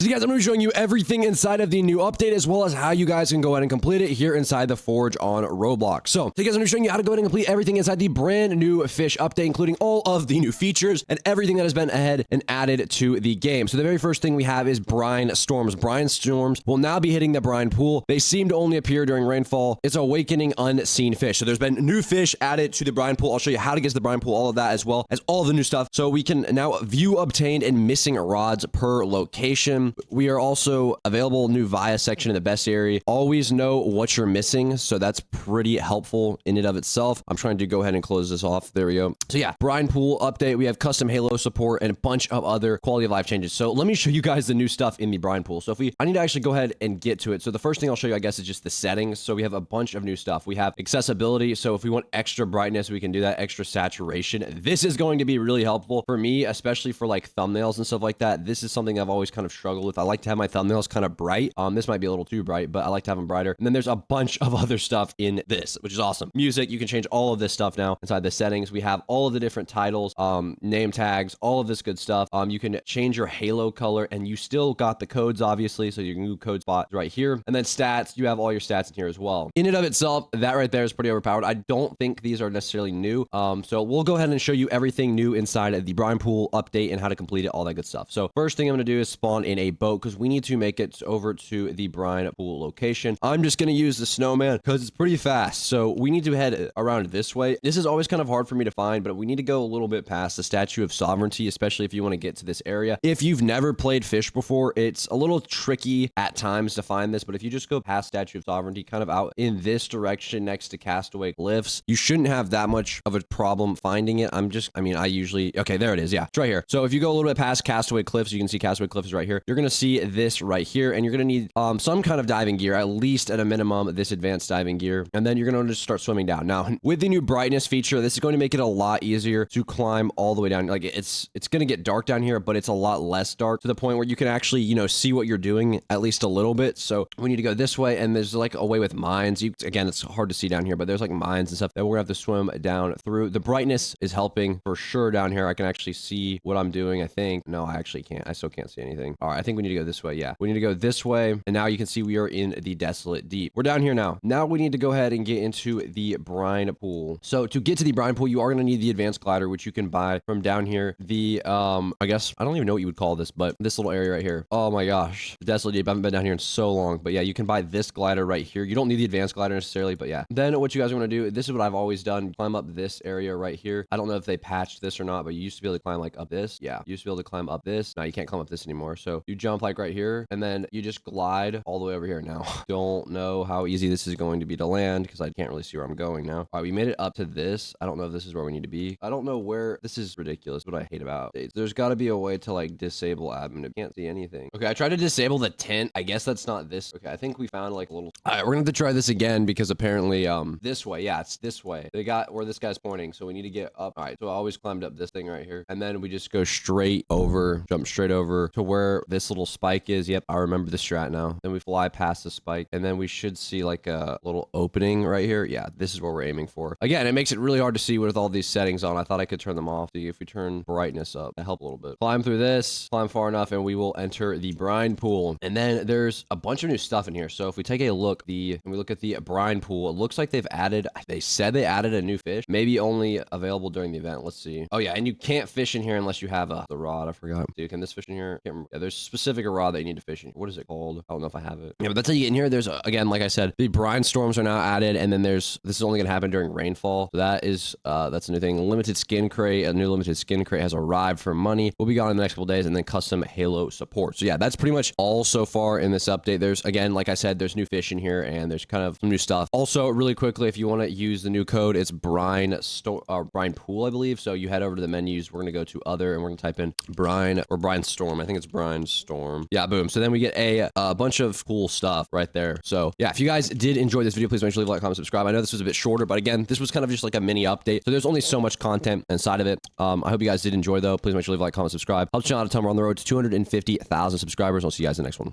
So guys, I'm going to be showing you everything inside of the new update, as well as how you guys can go ahead and complete it here inside the Forge on Roblox. So guys, I'm going to be showing you how to go ahead and complete everything inside the brand new Fish update, including all of the new features and everything that has been ahead and added to the game. So the very first thing we have is Brinestorms. Brinestorms will now be hitting the brine pool. They seem to only appear during rainfall. It's awakening unseen fish. So there's been new fish added to the brine pool. I'll show you how to get to the brine pool, all of that, as well as all the new stuff. So we can now view obtained and missing rods per location. We are also available new via section in the best area. Always know what you're missing, so that's pretty helpful in and of itself. I'm trying to go ahead and close this off. There we go. So yeah, brine pool update. We have custom Halo support and a bunch of other quality of life changes. So let me show you guys the new stuff in the brine pool. So I need to actually go ahead and get to it. So the first thing I'll show you, I guess, is just the settings. So we have a bunch of new stuff. We have accessibility. So if we want extra brightness, we can do that. Extra saturation. This is going to be really helpful for me, especially for like thumbnails and stuff like that. This is something I've always kind of struggled with. I like to have my thumbnails kind of bright. This might be a little too bright, but I like to have them brighter. And then there's a bunch of other stuff in this, which is awesome. Music, you can change all of this stuff now inside the settings. We have all of the different titles, name tags, all of this good stuff. You can change your Halo color, and you still got the codes, obviously. So your new code spot right here. And then stats, you have all your stats in here as well. In and of itself, that right there is pretty overpowered. I don't think these are necessarily new. So we'll go ahead and show you everything new inside of the brine pool update and how to complete it, all that good stuff. So first thing I'm going to do is spawn in a boat, because we need to make it over to the brine pool location. I'm just going to use the snowman because it's pretty fast. So we need to head around this way. This is always kind of hard for me to find, but we need to go a little bit past the Statue of Sovereignty, especially if you want to get to this area. If you've never played Fish before, it's a little tricky at times to find this, but if you just go past Statue of Sovereignty, kind of out in this direction next to Castaway Cliffs, you shouldn't have that much of a problem finding it. Okay, there it is. Yeah, it's right here. So if you go a little bit past Castaway Cliffs, you can see Castaway Cliffs right here. You're going to see this right here, and you're going to need some kind of diving gear, at least at a minimum, this advanced diving gear, and then you're going to just start swimming down. Now, with the new brightness feature, this is going to make it a lot easier to climb all the way down. Like it's going to get dark down here, but it's a lot less dark to the point where you can actually, see what you're doing at least a little bit. So we need to go this way, and there's like a way with mines. Again, it's hard to see down here, but there's like mines and stuff that we're going to have to swim down through. The brightness is helping for sure down here. I can actually see what I'm doing, I think. No, I actually can't. I still can't see anything. All right, I think we need to go this way. Yeah, we need to go this way. And now you can see we are in the Desolate Deep. We're down here now. Now we need to go ahead and get into the brine pool. So to get to the brine pool, you are going to need the advanced glider, which you can buy from down here. The, I guess, I don't even know what you would call this, but this little area right here. Oh my gosh. The Desolate Deep. I haven't been down here in so long, but yeah, you can buy this glider right here. You don't need the advanced glider necessarily, but yeah. Then what you guys are going to do, this is what I've always done. Climb up this area right here. I don't know if they patched this or not, but you used to be able to climb like up this. Yeah, you used to be able to climb up this. Now you can't climb up this anymore. So you jump like right here, and then you just glide all the way over here. Now, don't know how easy this is going to be to land because I can't really see where I'm going now. All right, we made it up to this. I don't know if this is where we need to be. I don't know where. This is ridiculous. What I hate about it. There's got to be a way to like disable admin. I can't see anything. Okay, I tried to disable the tent. I guess that's not this. Okay, I think we found like a little. All right, we're gonna have to try this again because apparently this way. Yeah, it's this way. They got where this guy's pointing, so we need to get up. All right, so I always climbed up this thing right here, and then we just go straight over, jump straight over to where this little spike is. Yep, I remember the strat now. Then we fly past the spike, and then we should see like a little opening right here. Yeah, this is what we're aiming for. Again, it makes it really hard to see with all these settings on. I thought I could turn them off. See if we turn brightness up, that help a little bit. Climb through this, climb far enough, and we will enter the brine pool. And then there's a bunch of new stuff in here. So if we take a look, and we look at the brine pool, it looks like they said they added a new fish, maybe only available during the event. Let's see. Oh yeah, and you can't fish in here unless you have the rod. I forgot. Dude, can this fish in here? Can't remember. Yeah, there's a specific rod that you need to fish in. What is it called? I don't know if I have it. Yeah, but that's how you get in here. There's again, like I said, the Brinestorms are now added, and then this is only gonna happen during rainfall. So that is that's a new thing. Limited skin crate, a new limited skin crate has arrived for money. We'll be gone in the next couple days, and then custom Halo support. So yeah, that's pretty much all so far in this update. There's again, like I said, there's new fish in here, and there's kind of some new stuff. Also, really quickly, if you want to use the new code, it's brine pool, I believe. So you head over to the menus. We're gonna go to other, and we're gonna type in brine or Brinestorm. I think it's Brinestorm. Yeah, boom. So then we get a bunch of cool stuff right there. So yeah, if you guys did enjoy this video, please make sure to leave a like, comment, subscribe. I know this was a bit shorter, but again, this was kind of just like a mini update. So there's only so much content inside of it. I hope you guys did enjoy though. Please make sure to leave a like, comment, subscribe. Help the channel out a ton. We're on the road to 250,000 subscribers. I'll see you guys in the next one.